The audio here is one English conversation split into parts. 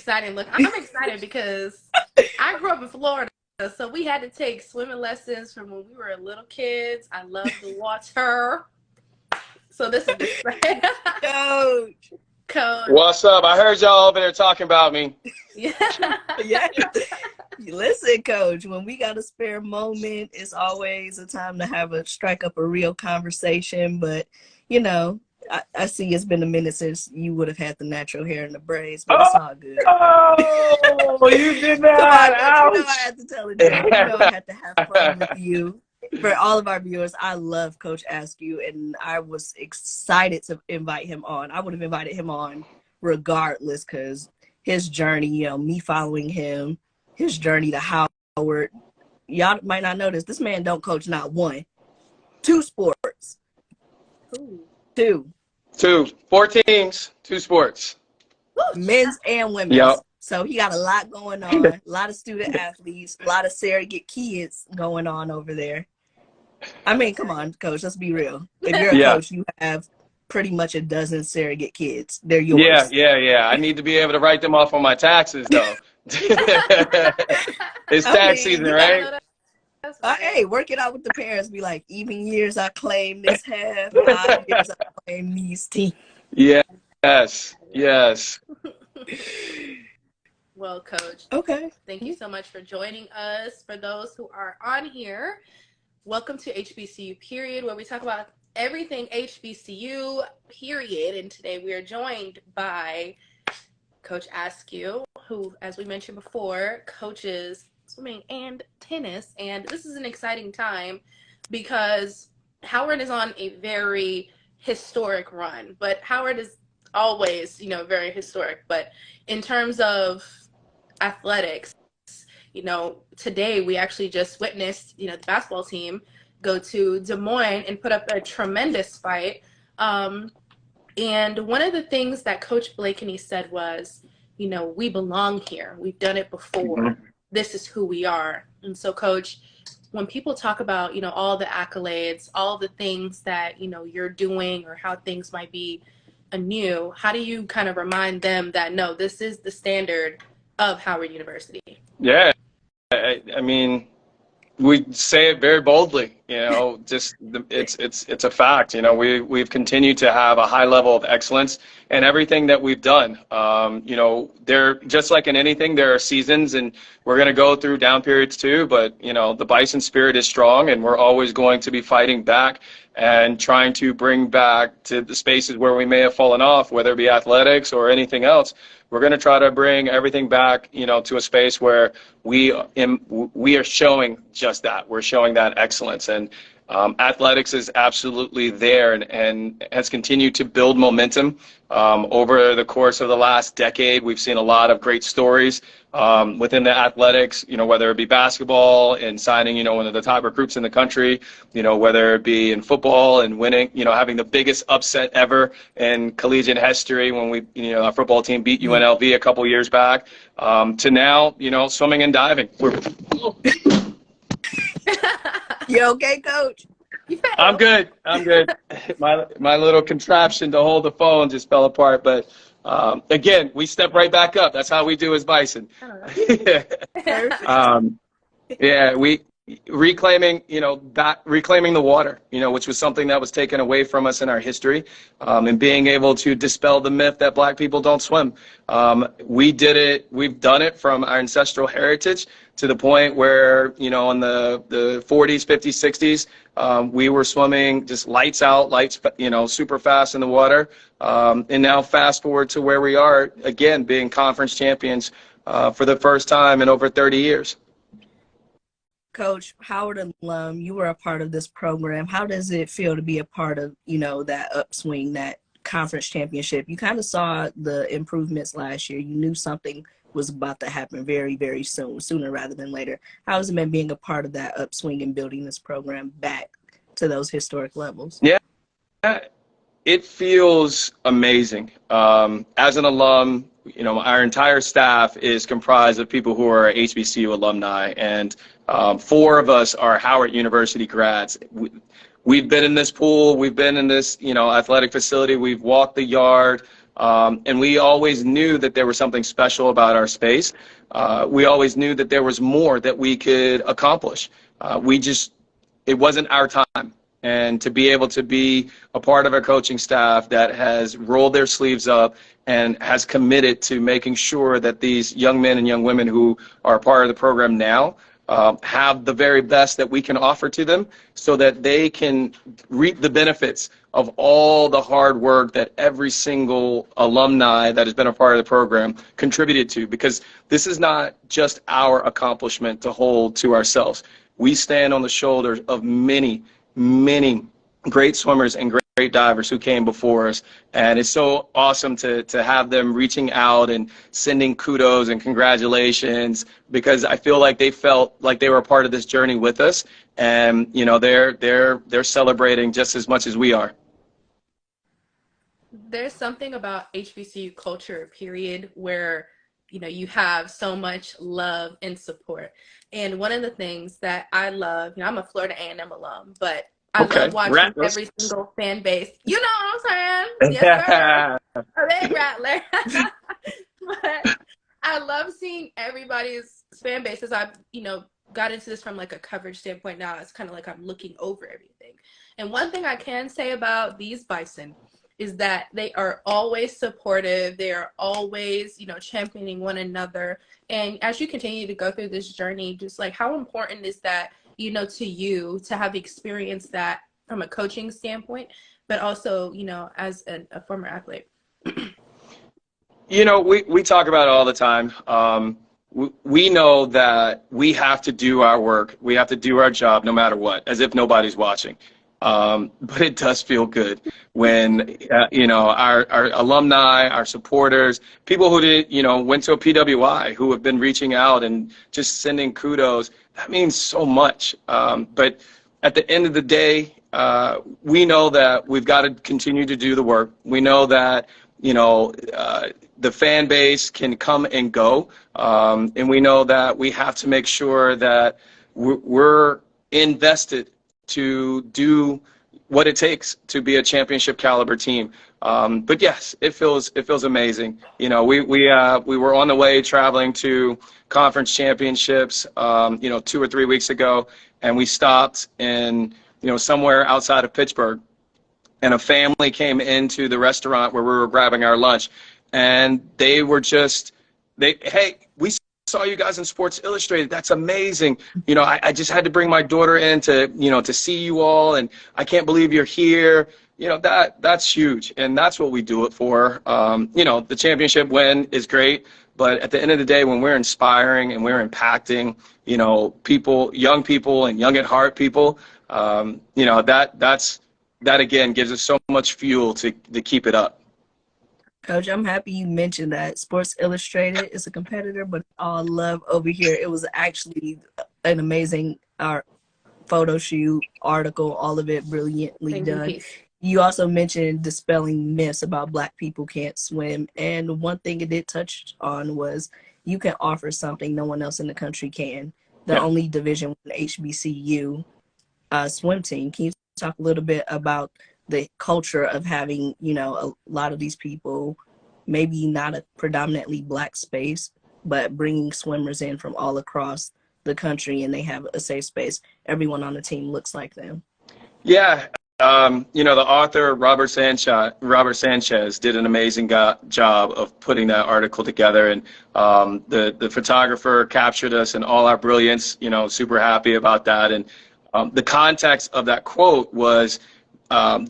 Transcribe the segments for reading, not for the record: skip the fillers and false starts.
exciting. Look, I'm excited because I grew up in Florida, so we had to take swimming lessons from when we were little kids. I love the water. So this is exciting. Coach. What's up? I heard y'all over there talking about me. Yeah. Yeah. Listen, Coach, when we got a spare moment, it's always a time to strike up a real conversation. But, you know, I see it's been a minute since you would have had the natural hair and the braids, but it's all good. Oh, you did that. Ouch. You know I had to tell it to you. You know I had to have fun with you. For all of our viewers, I love Coach Askew, and I was excited to invite him on. I would have invited him on regardless, because his journey, you know, me following him, his journey to Howard. Y'all might not know this. This man don't coach not one, 2 sports. Ooh. 2. 4 teams, 2 sports. Men's and women's. Yep. So he got a lot going on, a lot of student athletes, a lot of surrogate kids going on over there. I mean, come on, Coach, let's be real. If you're a coach, you have pretty much a dozen surrogate kids. They're yours. Yeah. I need to be able to write them off on my taxes, though. It's tax season, right? Hey, work it out with the parents. Be like, even years I claim this half, odd years I claim these teams. Yes. Well, Coach. Okay. Thank you so much for joining us. For those who are on here, welcome to HBCU Period, where we talk about everything HBCU, period. And today we are joined by Coach Askew, who, as we mentioned before, coaches swimming and tennis. And this is an exciting time because Howard is on a very historic run. But Howard is always, you know, very historic. But in terms of athletics, you know, today we actually just witnessed, you know, the basketball team go to Des Moines and put up a tremendous fight. And one of the things that Coach Blakeney said was, you know, we belong here. We've done it before. Mm-hmm. This is who we are. And so, Coach, when people talk about, you know, all the accolades, all the things that, you know, you're doing or how things might be anew, how do you kind of remind them that, no, this is the standard of Howard University? Yeah. I mean, we say it very boldly, you know, just it's a fact. You know, we've continued to have a high level of excellence in everything that we've done. You know, there, just like in anything, there are seasons, and we're going to go through down periods too, but you know, the Bison spirit is strong, and we're always going to be fighting back and trying to bring back to the spaces where we may have fallen off, whether it be athletics or anything else. We're going to try to bring everything back, you know, to a space where we are showing just that. We're showing that excellence. And athletics is absolutely there and has continued to build momentum. Over the course of the last decade, we've seen a lot of great stories within the athletics, you know, whether it be basketball and signing, you know, one of the top recruits in the country, you know, whether it be in football and winning, you know, having the biggest upset ever in collegiate history when we, you know, our football team beat UNLV a couple years back, to now, you know, swimming and diving. You okay, Coach? I'm good. My little contraption to hold the phone just fell apart, but again, we step right back up. That's how we do as Bison. Yeah, we reclaiming, you know, reclaiming the water, you know, which was something that was taken away from us in our history, and being able to dispel the myth that Black people don't swim. We did it. We've done it from our ancestral heritage to the point where, you know, in the 40s, 50s, 60s, we were swimming just lights out, you know, super fast in the water. And now fast forward to where we are, again, being conference champions for the first time in over 30 years. Coach, Howard alum, you were a part of this program. How does it feel to be a part of, you know, that upswing, that conference championship? You kind of saw the improvements last year. You knew something was about to happen very, very soon, sooner rather than later. How has it been being a part of that upswing and building this program back to those historic levels? Yeah, it feels amazing. As an alum, you know, our entire staff is comprised of people who are HBCU alumni, and 4 of us are Howard University grads. We've been in this pool, we've been in this, you know, athletic facility, we've walked the yard, And we always knew that there was something special about our space. We always knew that there was more that we could accomplish. It wasn't our time. And to be able to be a part of a coaching staff that has rolled their sleeves up and has committed to making sure that these young men and young women who are a part of the program now have the very best that we can offer to them so that they can reap the benefits of all the hard work that every single alumni that has been a part of the program contributed to, because this is not just our accomplishment to hold to ourselves. We stand on the shoulders of many great swimmers and great divers who came before us, and it's so awesome to have them reaching out and sending kudos and congratulations, because I feel like they felt like they were a part of this journey with us, and you know they're celebrating just as much as we are. There's something about HBCU culture, period, where you have so much love and support. And one of the things that I love, I'm a Florida A&M alum, but I love watching every single fan base. You know what I'm saying? Yes, sir. A big rattler. But I love seeing everybody's fan bases. I've, got into this from like a coverage standpoint now. It's kind of like I'm looking over everything. And one thing I can say about these Bison is that they are always supportive. They are always, championing one another. And as you continue to go through this journey, just like how important is that, to you to have experienced that from a coaching standpoint, but also, as a former athlete? We talk about it all the time. We know that we have to do our work. We have to do our job no matter what, as if nobody's watching. But it does feel good when, our alumni, our supporters, people who went to a PWI, who have been reaching out and just sending kudos. That means so much. But at the end of the day, we know that we've got to continue to do the work. We know that, the fan base can come and go. And we know that we have to make sure that we're invested to do what it takes to be a championship caliber team. But yes, it feels amazing. We were on the way traveling to conference championships, 2 or 3 weeks ago, and we stopped in, somewhere outside of Pittsburgh, and a family came into the restaurant where we were grabbing our lunch, and they were hey, we saw you guys in Sports Illustrated. That's amazing. I just had to bring my daughter in to, to see you all, and I can't believe you're here. That's huge, and that's what we do it for. The championship win is great, but at the end of the day, when we're inspiring and we're impacting, young people and young at heart people, that again gives us so much fuel to keep it up. Coach, I'm happy you mentioned that. Sports Illustrated is a competitor, but all love over here. It was actually an amazing photo shoot, article, all of it brilliantly done. You also mentioned dispelling myths about Black people can't swim. And one thing it did touch on was you can offer something no one else in the country can. The only Division I HBCU swim team. Can you talk a little bit about the culture of having, a lot of these people, maybe not a predominantly Black space, but bringing swimmers in from all across the country, and they have a safe space. Everyone on the team looks like them. Yeah. The author, Robert Sanchez, did an amazing job of putting that article together. And the photographer captured us in all our brilliance, super happy about that. And the context of that quote was,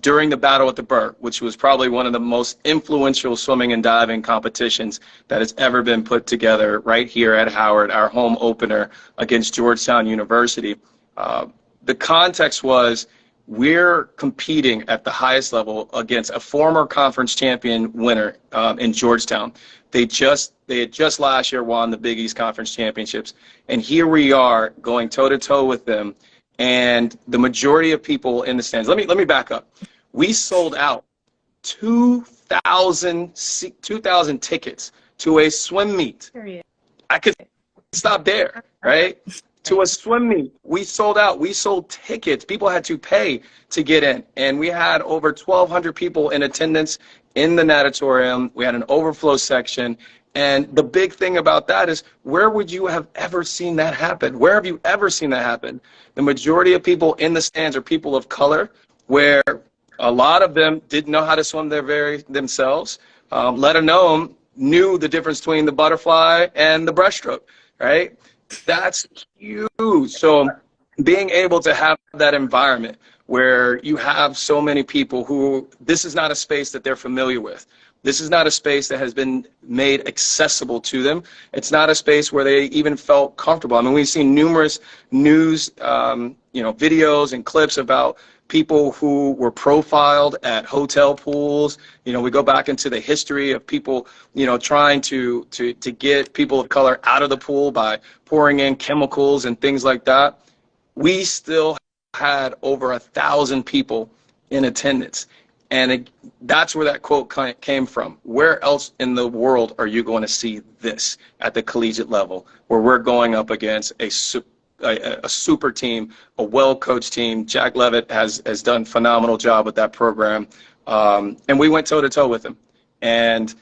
during the Battle at the Burke, which was probably one of the most influential swimming and diving competitions that has ever been put together right here at Howard, our home opener against Georgetown University. The context was, we're competing at the highest level against a former conference champion winner in Georgetown. They had just last year won the Big East Conference Championships, and here we are going toe-to-toe with them. And the majority of people in the stands, let me back up. We sold out 2,000 tickets to a swim meet. I could stop there, right? To a swim meet. We sold out. We sold tickets. People had to pay to get in. And we had over 1,200 people in attendance in the natatorium. We had an overflow section. And the big thing about that is, where would you have ever seen that happen? Where have you ever seen that happen? The majority of people in the stands are people of color, where a lot of them didn't know how to swim themselves, let alone knew the difference between the butterfly and the breaststroke, right? That's huge. So being able to have that environment where you have so many people who, this is not a space that they're familiar with. This is not a space that has been made accessible to them. It's not a space where they even felt comfortable. I mean, we've seen numerous news, videos and clips about people who were profiled at hotel pools. We go back into the history of people, trying to get people of color out of the pool by pouring in chemicals and things like that. We still had over 1,000 people in attendance. And that's where that quote came from. Where else in the world are you going to see this at the collegiate level, where we're going up against a super team, a well-coached team? Jack Levitt has done a phenomenal job with that program. And we went toe-to-toe with him. And,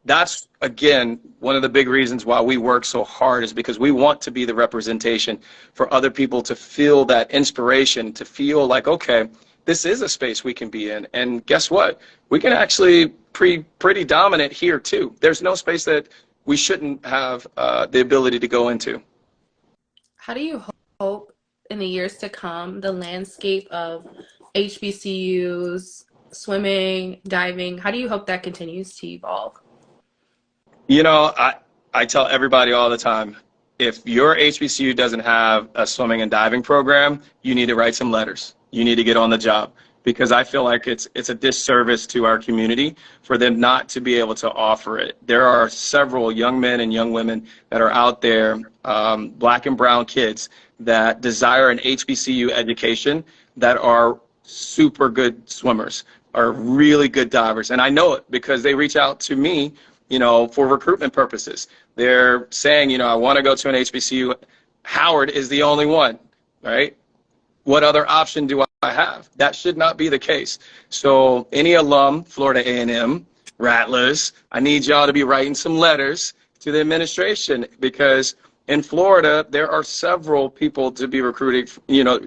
that's, again, one of the big reasons why we work so hard, is because we want to be the representation for other people to feel that inspiration, to feel like, okay, this is a space we can be in. And guess what? We can actually pretty dominant here too. There's no space that we shouldn't have the ability to go into. How do you hope in the years to come the landscape of HBCUs, swimming, diving, how do you hope that continues to evolve? I tell everybody all the time, if your HBCU doesn't have a swimming and diving program, you need to write some letters. You need to get on the job, because I feel like it's a disservice to our community for them not to be able to offer it. There are several young men and young women that are out there, black and brown kids, that desire an HBCU education, that are super good swimmers, are really good divers. And I know it because they reach out to me, for recruitment purposes. They're saying, I want to go to an HBCU. Howard is the only one, right? What other option do I have? That should not be the case. So any alum, Florida A&M, Rattlers, I need y'all to be writing some letters to the administration, because in Florida, there are several people to be recruited,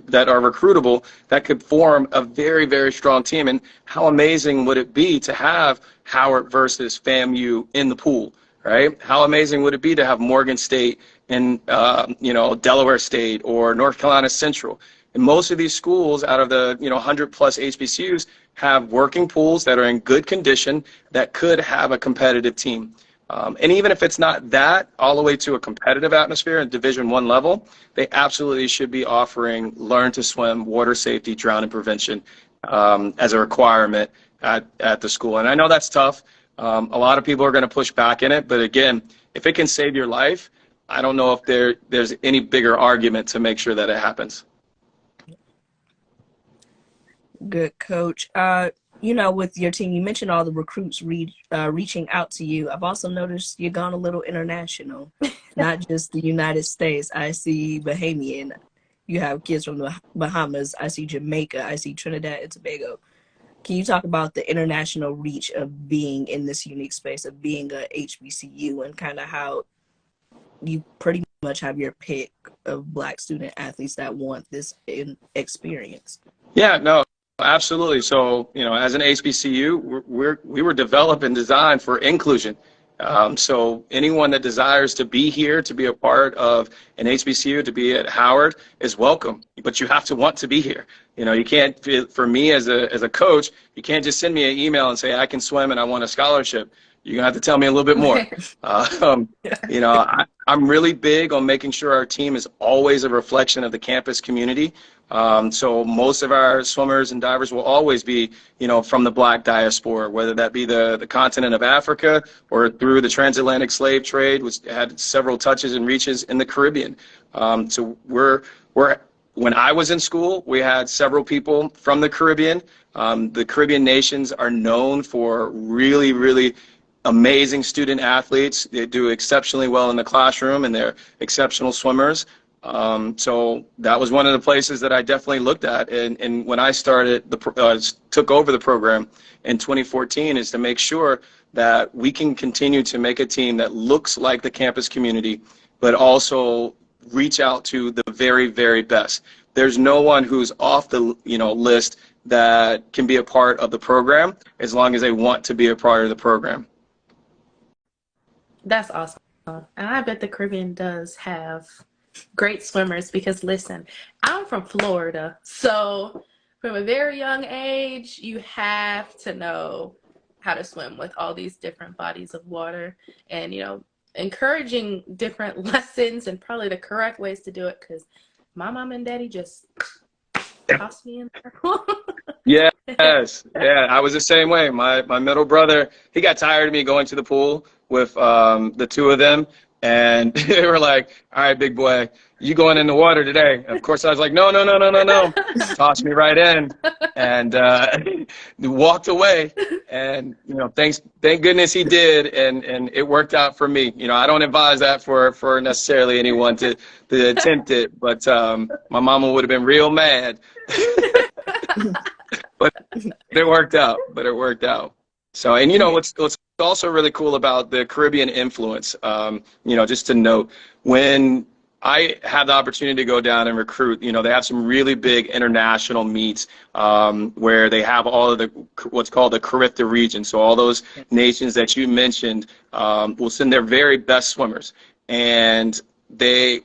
that are recruitable, that could form a very, very strong team. And how amazing would it be to have Howard versus FAMU in the pool, right? How amazing would it be to have Morgan State and, Delaware State or North Carolina Central? And most of these schools, out of the 100 plus HBCUs, have working pools that are in good condition that could have a competitive team. And even if it's not that, all the way to a competitive atmosphere at Division I level, they absolutely should be offering learn to swim, water safety, drowning prevention as a requirement at the school. And I know that's tough. A lot of people are going to push back in it. But again, if it can save your life, I don't know if there's any bigger argument to make sure that it happens. Good, Coach. With your team, you mentioned all the recruits reaching out to you. I've also noticed you've gone a little international, not just the United States. I see Bahamian. You have kids from the Bahamas. I see Jamaica. I see Trinidad and Tobago. Can you talk about the international reach of being in this unique space, of being a HBCU, and kind of how you pretty much have your pick of Black student athletes that want this experience? Yeah, no. Absolutely. So, as an HBCU, we were developed and designed for inclusion. So anyone that desires to be here, to be a part of an HBCU, to be at Howard, is welcome. But you have to want to be here. You can't, for me as a coach, you can't just send me an email and say, I can swim and I want a scholarship. You're going to have to tell me a little bit more. I'm really big on making sure our team is always a reflection of the campus community. So most of our swimmers and divers will always be, from the Black diaspora, whether that be the continent of Africa or through the transatlantic slave trade, which had several touches and reaches in the Caribbean. So when I was in school, we had several people from the Caribbean. The Caribbean nations are known for really, really amazing student athletes. They do exceptionally well in the classroom, and they're exceptional swimmers. So that was one of the places that I definitely looked at. And when I started, took over the program in 2014, is to make sure that we can continue to make a team that looks like the campus community, but also reach out to the very, very best. There's no one who's off the list that can be a part of the program as long as they want to be a part of the program. That's awesome. And I bet the Caribbean does have great swimmers because, listen, I'm from Florida. So from a very young age, you have to know how to swim with all these different bodies of water and, encouraging different lessons and probably the correct ways to do it, because my mom and daddy just tossed me in there. Yes, yeah, I was the same way. My middle brother, he got tired of me going to the pool with the two of them, and they were like, "All right, big boy, you going in the water today?" And of course, I was like, "No, no, no, no, no, no!" Tossed me right in, and walked away. And thank goodness he did, and it worked out for me. I don't advise that for necessarily anyone to attempt it, but my mama would have been real mad. But it worked out. So, and what's also really cool about the Caribbean influence, just to note, when I had the opportunity to go down and recruit, they have some really big international meets where they have all of what's called the CARIFTA region. So all those nations that you mentioned will send their very best swimmers. And the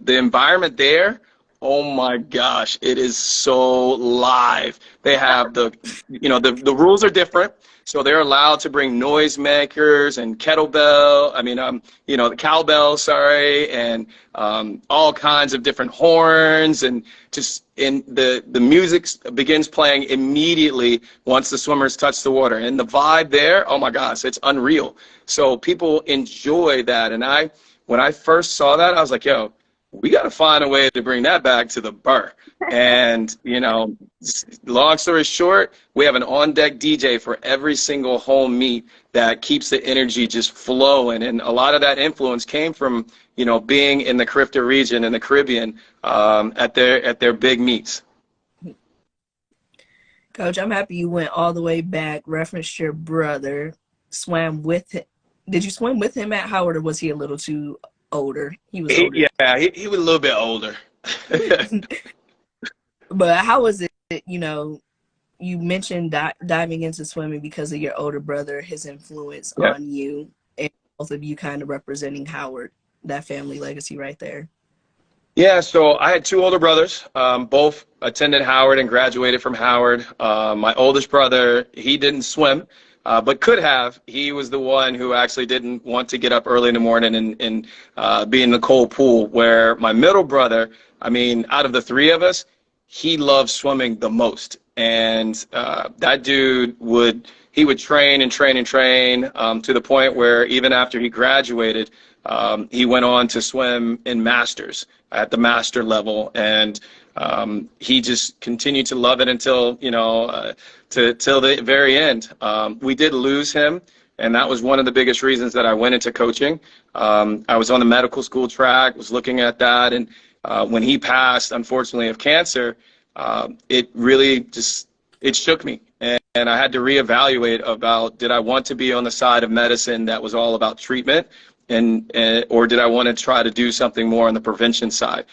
environment there, oh my gosh, it is so live. They have the rules are different. So they're allowed to bring noisemakers and the cowbell, sorry, and all kinds of different horns, and the music begins playing immediately once the swimmers touch the water. And the vibe there, oh my gosh, it's unreal. So people enjoy that. And when I first saw that, I was like, yo, we got to find a way to bring that back to the bar. And, long story short, we have an on-deck DJ for every single home meet that keeps the energy just flowing. And a lot of that influence came from, being in the CARIFTA region in the Caribbean at their big meets. Coach, I'm happy you went all the way back, referenced your brother, swam with him. Did you swim with him at Howard, or was he a little too older? He was older. Yeah, he was a little bit older. But how was it, you mentioned diving into swimming because of your older brother, his influence on you, and both of you kind of representing Howard, that family legacy right there. Yeah, so I had two older brothers. Both attended Howard and graduated from Howard. My oldest brother, he didn't swim, but could have. He was the one who actually didn't want to get up early in the morning and be in the cold pool, where my middle brother, out of the three of us, he loved swimming the most. And that dude would train and train and train to the point where even after he graduated, he went on to swim in masters at the master level. And he just continued to love it until, till the very end. We did lose him, and that was one of the biggest reasons that I went into coaching. I was on the medical school track, was looking at that, and when he passed, unfortunately, of cancer, it really it shook me. And I had to reevaluate about, did I want to be on the side of medicine that was all about treatment, or did I want to try to do something more on the prevention side,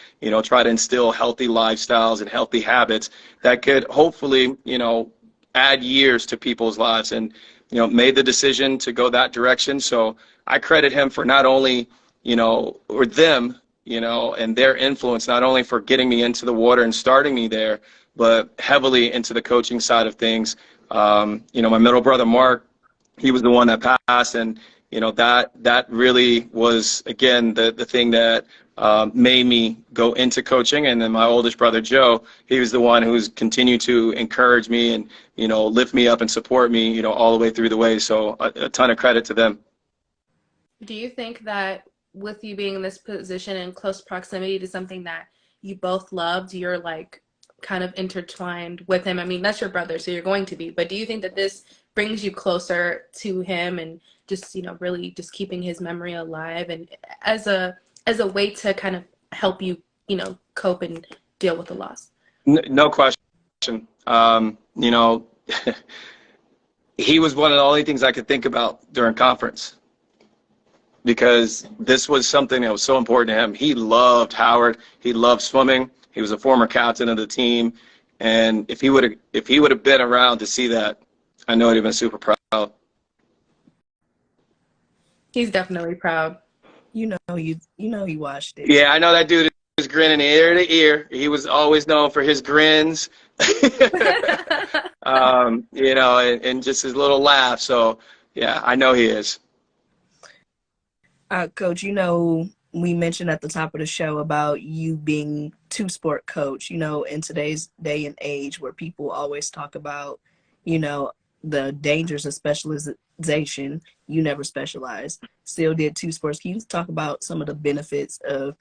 try to instill healthy lifestyles and healthy habits that could hopefully, add years to people's lives, and, made the decision to go that direction. So I credit him for not only, or them, and their influence, not only for getting me into the water and starting me there, but heavily into the coaching side of things. My middle brother, Mark, he was the one that passed, and, that really was, again, the thing that made me go into coaching. And then my oldest brother, Joe, he was the one who's continued to encourage me and, lift me up and support me, all the way through the way. So a ton of credit to them. Do you think that with you being in this position in close proximity to something that you both loved, you're like kind of intertwined with him? That's your brother, so you're going to be, but do you think that this brings you closer to him and just, really just keeping his memory alive, and as a way to kind of help you cope and deal with the loss? No question. You know, he was one of the only things I could think about during conference, because this was something that was so important to him. He loved Howard. He loved swimming. He was a former captain of the team. And if he would have been around to see that, I know he'd have been super proud. He's definitely proud. You know he watched it. Yeah, I know that dude is grinning ear to ear. He was always known for his grins, you know, and just his little laugh. So, yeah, I know he is. Coach, you know, we mentioned at the top of the show about you being two-sport coach, you know, in today's day and age where people always talk about, you know, the dangers of specialization. You never specialized, still did two sports. Can you talk about some of the benefits of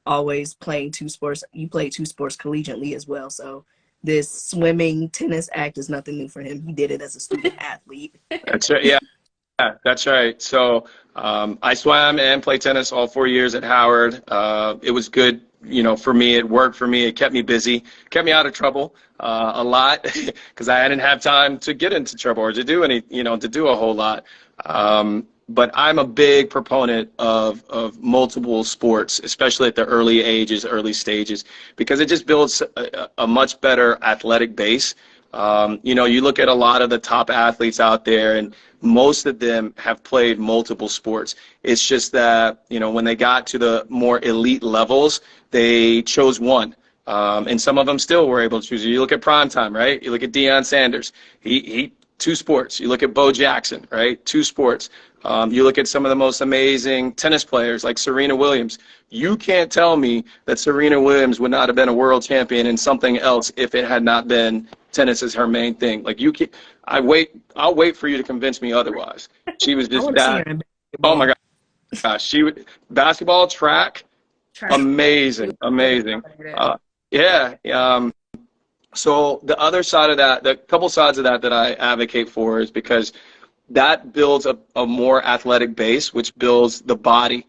always playing two sports? You played two sports collegiately as well. So this swimming, tennis act is nothing new for him. He did it as a student athlete. That's right. Yeah. Yeah, that's right. So I swam and played tennis all 4 years at Howard. It was good, you know, for me. It worked for me. It kept me busy, kept me out of trouble a lot, because I didn't have time to get into trouble or to do to do a whole lot. But I'm a big proponent of multiple sports, especially at the early stages, because it just builds a much better athletic base. You know, you look at a lot of the top athletes out there, and most of them have played multiple sports. It's just that, you know, when they got to the more elite levels, they chose one. And some of them still were able to choose. You look at Primetime, right? You look at Deion Sanders. He two sports. You look at Bo Jackson, right? Two sports. You look at some of the most amazing tennis players like Serena Williams. You can't tell me that Serena Williams would not have been a world champion in something else if it had not been tennis as her main thing. Like, you can, I'll wait for you to convince me otherwise. She was just that. Oh my gosh, she would basketball, track. Amazing. Yeah. So the other side of that, the couple sides of that I advocate for, is because that builds a more athletic base, which builds the body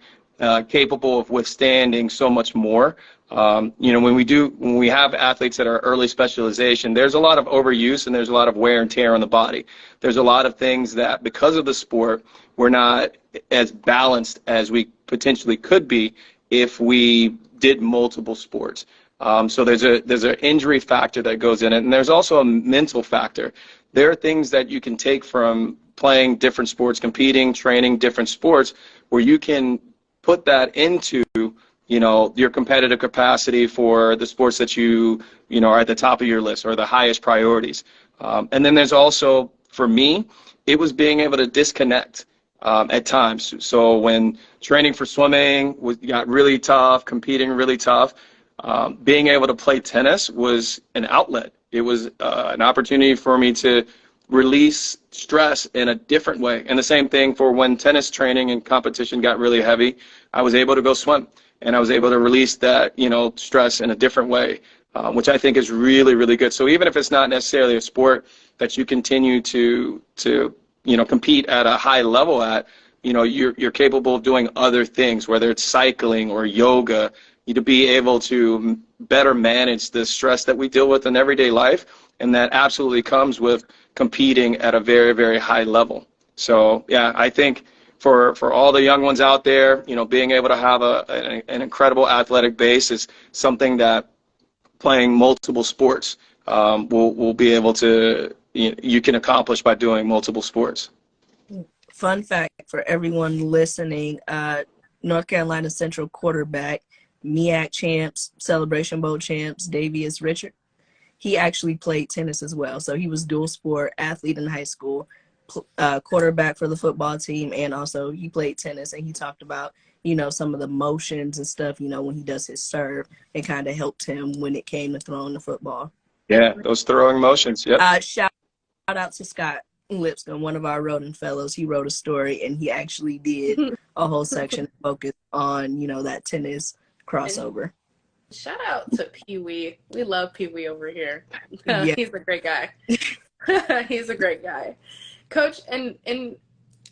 capable of withstanding so much more. You know, when we have athletes that are early specialization, there's a lot of overuse and there's a lot of wear and tear on the body. There's a lot of things that, because of the sport, we're not as balanced as we potentially could be if we did multiple sports. So there's an injury factor that goes in it, and there's also a mental factor. There are things that you can take from playing different sports, competing, training different sports, where you can put that into, you know, your competitive capacity for the sports that you know, are at the top of your list or the highest priorities. And then there's also, for me, it was being able to disconnect at times. So when training for swimming got really tough, competing really tough, being able to play tennis was an outlet. It was an opportunity for me to release stress in a different way. And the same thing for when tennis training and competition got really heavy, I was able to go swim, and I was able to release that, you know, stress in a different way, which I think is really, really good. So even if it's not necessarily a sport that you continue to you know, compete at a high level at, you know, you're capable of doing other things, whether it's cycling or yoga, to be able to better manage the stress that we deal with in everyday life, and that absolutely comes with competing at a very, very high level. So, yeah, I think for all the young ones out there, you know, being able to have an incredible athletic base is something that playing multiple sports will be able to, you can accomplish by doing multiple sports. Fun fact for everyone listening, North Carolina Central quarterback, MEAC champs, Celebration Bowl champs, Davius Richard, he actually played tennis as well. So he was dual sport athlete in high school, quarterback for the football team, and also he played tennis. And he talked about, you know, some of the motions and stuff, you know, when he does his serve, it kind of helped him when it came to throwing the football. Yeah, those throwing motions, yep. Shout out to Scott Lipscomb, one of our Rodin fellows. He wrote a story, and he actually did a whole section focused on, you know, that tennis crossover. Shout out to Pee Wee. We love Pee Wee over here. Yeah. He's a great guy. He's a great guy. Coach, and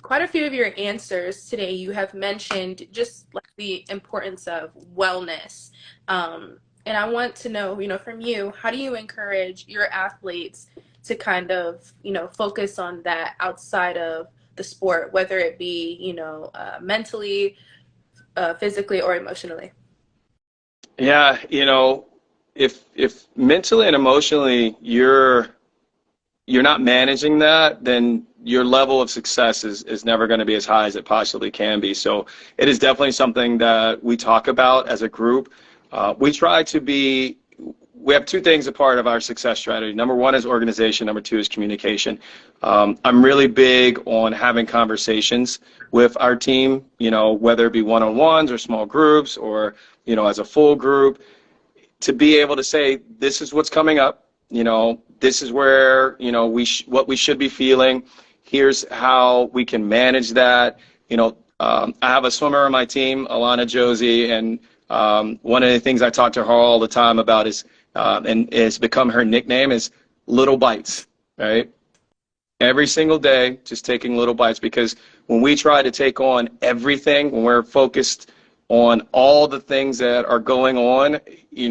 quite a few of your answers today, you have mentioned just like the importance of wellness. And I want to know, from you, how do you encourage your athletes to kind of, focus on that outside of the sport, whether it be, mentally, physically, or emotionally? Yeah, if mentally and emotionally you're not managing that, then your level of success is never going to be as high as it possibly can be. So it is definitely something that we talk about as a group. We have two things a part of our success strategy. Number one is organization. Number two is communication. I'm really big on having conversations with our team, whether it be one-on-ones or small groups or, as a full group, to be able to say, this is what's coming up. This is where, what we should be feeling. Here's how we can manage that. I have a swimmer on my team, Alana Josie, and one of the things I talk to her all the time about is, and it's become her nickname, is little bites, right? Every single day, just taking little bites, because when we try to take on everything, when we're focused on all the things that are going on,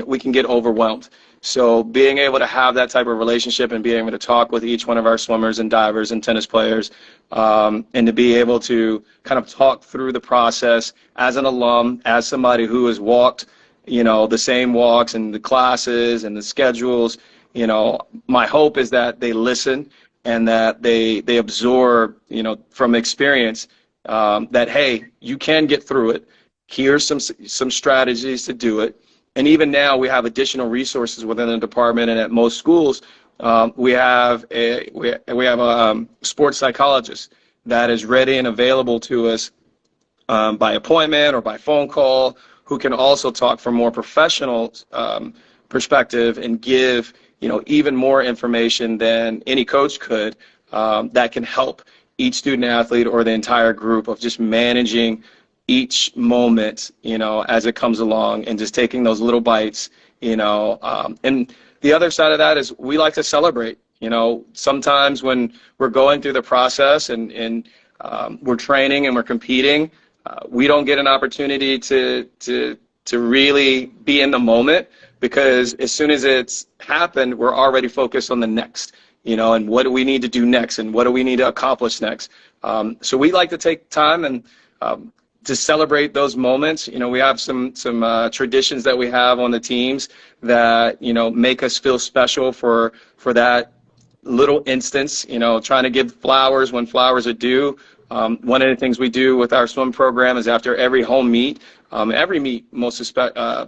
we can get overwhelmed. So being able to have that type of relationship and being able to talk with each one of our swimmers and divers and tennis players, and to be able to kind of talk through the process as an alum, as somebody who has walked, the same walks and the classes and the schedules, my hope is that they listen and that they absorb, from experience, that, hey, you can get through it. Here's some strategies to do it. And even now, we have additional resources within the department, and at most schools, we have a sports psychologist that is ready and available to us by appointment or by phone call, who can also talk from more professional perspective and give even more information than any coach could, that can help each student athlete or the entire group of just managing each moment, as it comes along, and just taking those little bites, and the other side of that is we like to celebrate. Sometimes when we're going through the process and we're training and we're competing, we don't get an opportunity to really be in the moment, because as soon as it's happened, we're already focused on the next, and what do we need to do next, and what do we need to accomplish next. So we like to take time and to celebrate those moments. We have some traditions that we have on the teams that, make us feel special for that little instance, trying to give flowers when flowers are due. One of the things we do with our swim program is after every home meet, every meet,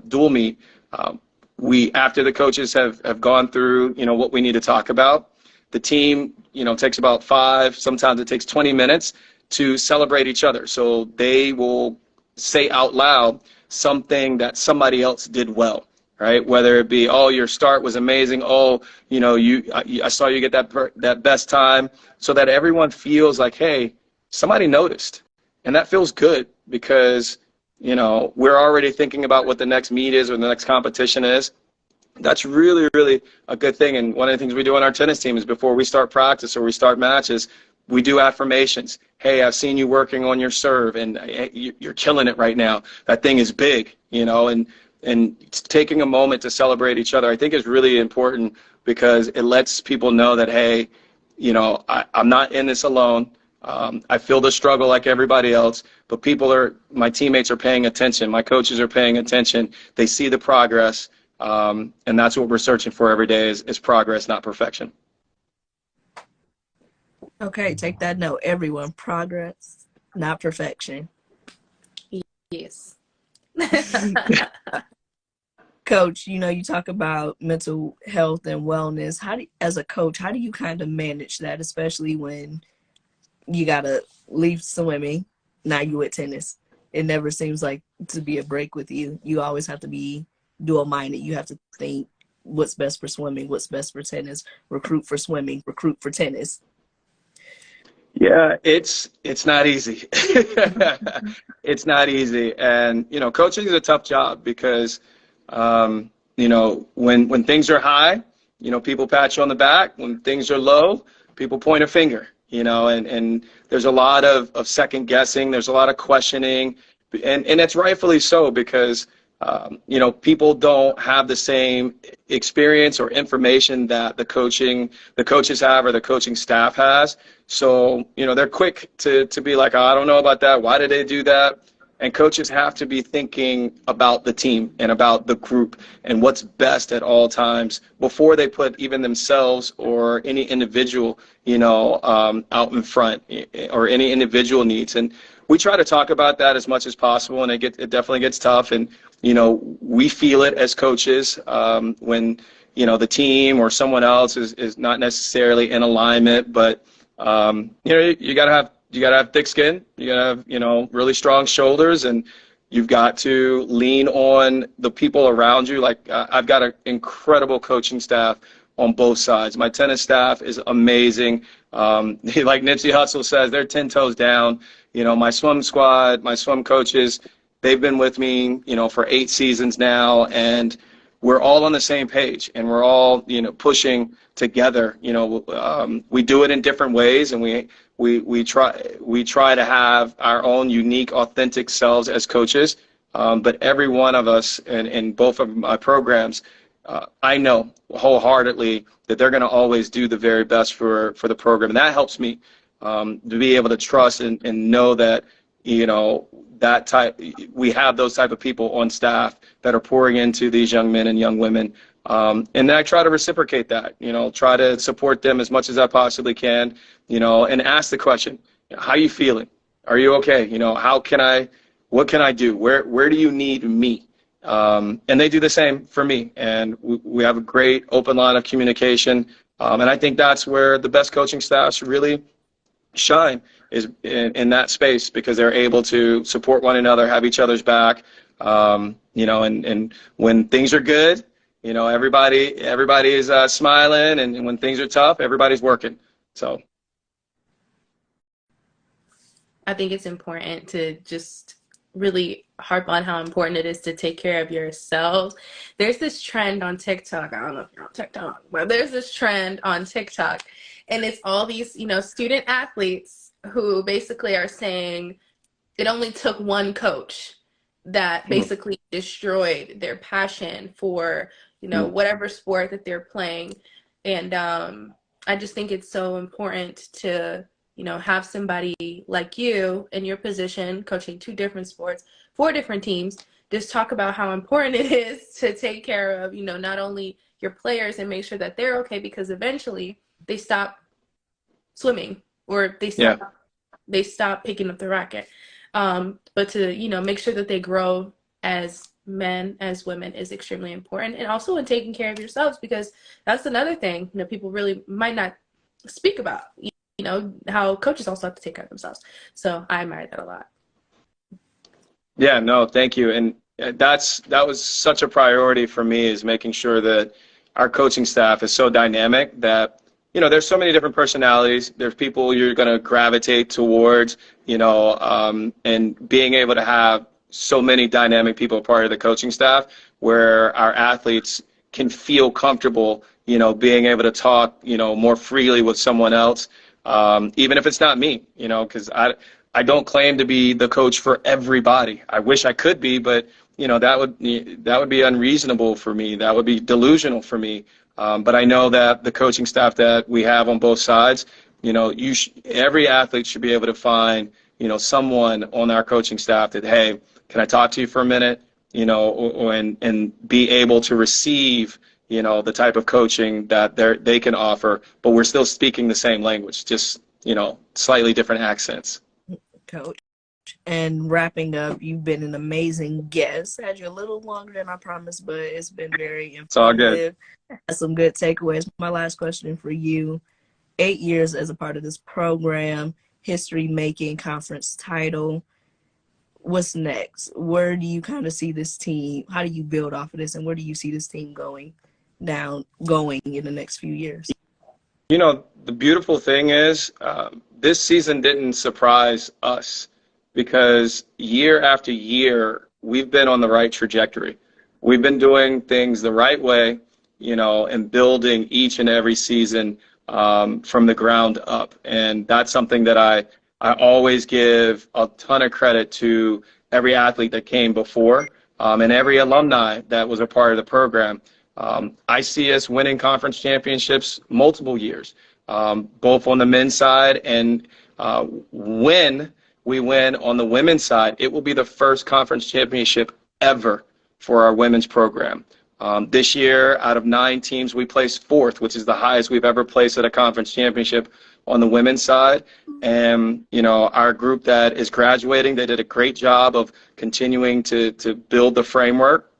dual meet, after the coaches have gone through, what we need to talk about, the team, takes about 5, sometimes it takes 20 minutes to celebrate each other. So they will say out loud something that somebody else did well, right? Whether it be, oh, your start was amazing. Oh, I saw you get that best time, so that everyone feels like, hey, somebody noticed. And that feels good, because, we're already thinking about what the next meet is or the next competition is. That's really, really a good thing. And one of the things we do on our tennis team is before we start practice or we start matches, we do affirmations. Hey, I've seen you working on your serve, and you're killing it right now. That thing is big, and taking a moment to celebrate each other, I think, is really important, because it lets people know that, hey, I'm not in this alone. I feel the struggle like everybody else, but my teammates are paying attention. My coaches are paying attention. They see the progress, and that's what we're searching for every day is progress, not perfection. Okay, take that note, everyone. Progress, not perfection. Yes. Coach, you talk about mental health and wellness. As a coach, how do you kind of manage that, especially when you got to leave swimming, now you at tennis? It never seems like to be a break with you. You always have to be dual-minded. You have to think what's best for swimming, what's best for tennis, recruit for swimming, recruit for tennis. Yeah, it's not easy. It's not easy. And, coaching is a tough job, because, when things are high, people pat you on the back. When things are low, people point a finger, and there's a lot of second guessing. There's a lot of questioning, and it's rightfully so because, people don't have the same experience or information that the coaches have or the coaching staff has. So, they're quick to be like, oh, I don't know about that. Why did they do that? And coaches have to be thinking about the team and about the group and what's best at all times before they put even themselves or any individual, out in front, or any individual needs. And we try to talk about that as much as possible, and it definitely gets tough. And, we feel it as coaches when, the team or someone else is not necessarily in alignment, but, you gotta have thick skin. You gotta have, really strong shoulders, and you've got to lean on the people around you. Like I've got an incredible coaching staff on both sides. My tennis staff is amazing. Like Nipsey Hussle says, they're 10 toes down. My swim squad, my swim coaches, they've been with me, for 8 seasons now, and we're all on the same page, and we're all, pushing together. We do it in different ways, and we try to have our own unique, authentic selves as coaches. But every one of us in both of my programs, I know wholeheartedly that they're going to always do the very best for the program, and that helps me to be able to trust and know that we have those type of people on staff that are pouring into these young men and young women. And I try to reciprocate that, try to support them as much as I possibly can, and ask the question, how are you feeling? Are you okay? What can I do? Where do you need me? And they do the same for me. And we have a great open line of communication. And I think that's where the best coaching staffs really shine, is in that space, because they're able to support one another, have each other's back, and when things are good, everybody is smiling, and when things are tough, everybody's working. So I think it's important to just really harp on how important it is to take care of yourselves. There's this trend on TikTok. I don't know if you're on TikTok, but there's this trend on TikTok, and it's all these, student athletes who basically are saying it only took one coach that basically destroyed their passion for, whatever sport that they're playing. And I just think it's so important to, have somebody like you in your position, coaching 2 different sports, 4 different teams, just talk about how important it is to take care of, not only your players and make sure that they're okay, because eventually they stop swimming, or they stop picking up the racket. But to, make sure that they grow as men, as women, is extremely important. And also in taking care of yourselves, because that's another thing, people really might not speak about, how coaches also have to take care of themselves. So I admire that a lot. Yeah, no, thank you. And that was such a priority for me, is making sure that our coaching staff is so dynamic that, there's so many different personalities. There's people you're going to gravitate towards, and being able to have so many dynamic people part of the coaching staff, where our athletes can feel comfortable, being able to talk, more freely with someone else, even if it's not me, because I don't claim to be the coach for everybody. I wish I could be, but that would be unreasonable for me. That would be delusional for me. But I know that the coaching staff that we have on both sides, every athlete should be able to find, someone on our coaching staff that, hey, can I talk to you for a minute? And be able to receive, the type of coaching that they can offer, but we're still speaking the same language, just, slightly different accents. Coach. And wrapping up, you've been an amazing guest. Had you a little longer than I promised, but it's been very informative. It's all good. Had some good takeaways. My last question for you: 8 years as a part of this program, history-making conference title. What's next? Where do you kind of see this team? How do you build off of this, and where do you see this team going in the next few years? The beautiful thing is, this season didn't surprise us, because year after year, we've been on the right trajectory. We've been doing things the right way, and building each and every season from the ground up. And that's something that I always give a ton of credit to every athlete that came before, and every alumni that was a part of the program. I see us winning conference championships multiple years, both on the men's side, and when we win on the women's side, it will be the first conference championship ever for our women's program. This year, out of 9 teams, we placed 4th, which is the highest we've ever placed at a conference championship on the women's side. And, you know, our group that is graduating, they did a great job of continuing to build the framework.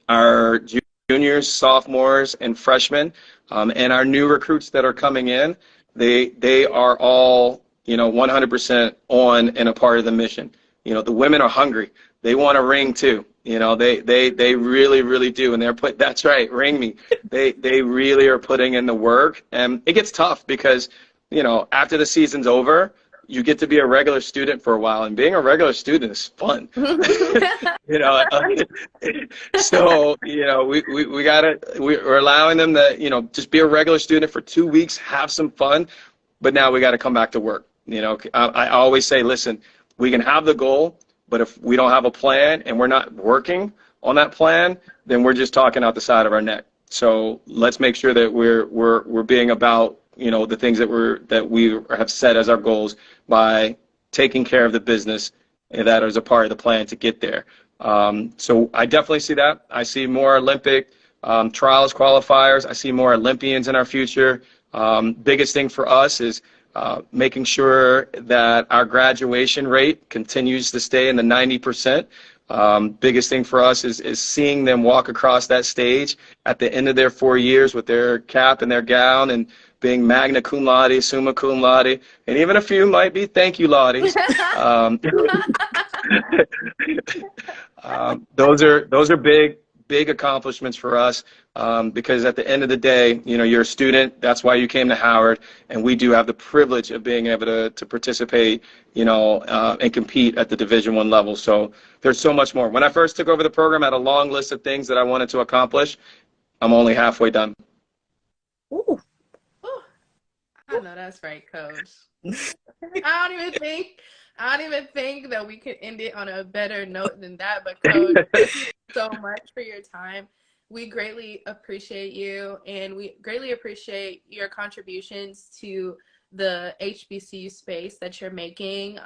Our juniors, sophomores, and freshmen, and our new recruits that are coming in, they are all, you know, 100% on and a part of the mission. You know, the women are hungry. They want a ring too. You know, they really, really do. And that's right, ring me. They really are putting in the work. And it gets tough because, you know, after the season's over, you get to be a regular student for a while, and being a regular student is fun. You know, so, you know, we're allowing them to, you know, just be a regular student for 2 weeks, have some fun, but now we got to come back to work. You know, I always say, listen, we can have the goal, but if we don't have a plan and we're not working on that plan, then we're just talking out the side of our neck. So let's make sure that we're being about, you know, the things that we have set as our goals by taking care of the business that is a part of the plan to get there. So I definitely see that. I see more Olympic trials qualifiers. I see more Olympians in our future. Biggest thing for us is making sure that our graduation rate continues to stay in the 90%. Biggest thing for us is seeing them walk across that stage at the end of their 4 years with their cap and their gown and being magna cum laude, summa cum laude, and even a few might be thank you laudes. Those are big accomplishments for us, because at the end of the day, you know, you're a student. That's why you came to Howard, and we do have the privilege of being able to participate, you know, and compete at the Division I level. So there's so much more. When I first took over the program, I had a long list of things that I wanted to accomplish. I'm only halfway done. Ooh. I know that's right, Coach. I don't even think that we could end it on a better note than that. But Coach, thank you so much for your time. We greatly appreciate you, and we greatly appreciate your contributions to the HBCU space that you're making.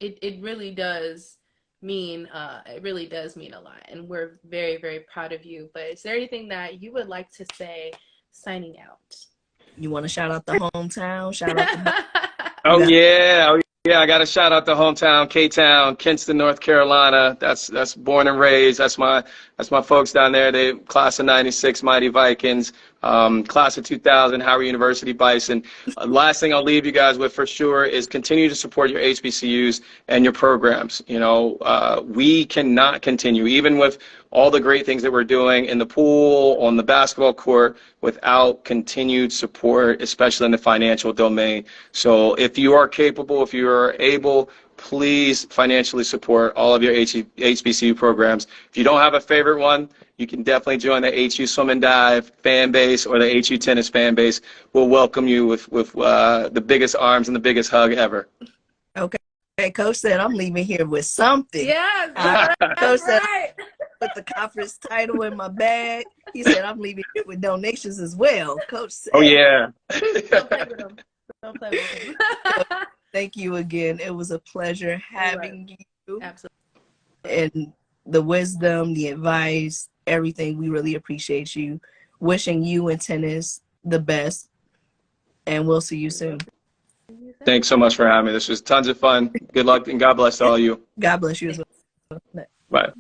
It really does mean a lot, and we're very, very proud of you. But is there anything that you would like to say signing out? You want to shout out the hometown? Shout out the Oh yeah, I got to shout out the hometown, K-Town, Kinston, North Carolina. That's born and raised. That's my folks down there. They class of '96, Mighty Vikings. Class of 2000, Howard University Bison. Last thing I'll leave you guys with for sure is continue to support your HBCUs and your programs. You know, we cannot continue, even with all the great things that we're doing in the pool, on the basketball court, without continued support, especially in the financial domain. So if you are capable, if you are able, please financially support all of your HBCU programs. If you don't have a favorite one, you can definitely join the HU Swim and Dive fan base or the HU Tennis fan base. We'll welcome you with the biggest arms and the biggest hug ever. Okay. Coach said I'm leaving here with something. Yes, Coach said put the conference title in my bag. He said I'm leaving here with donations as well. Coach said. Oh yeah. Don't play with him. Don't play with him. Thank you again. It was a pleasure having you. Absolutely. And the wisdom, the advice, everything. We really appreciate you. Wishing you and tennis the best. And we'll see you soon. Thanks so much for having me. This was tons of fun. Good luck and God bless all of you. God bless you as well. Bye.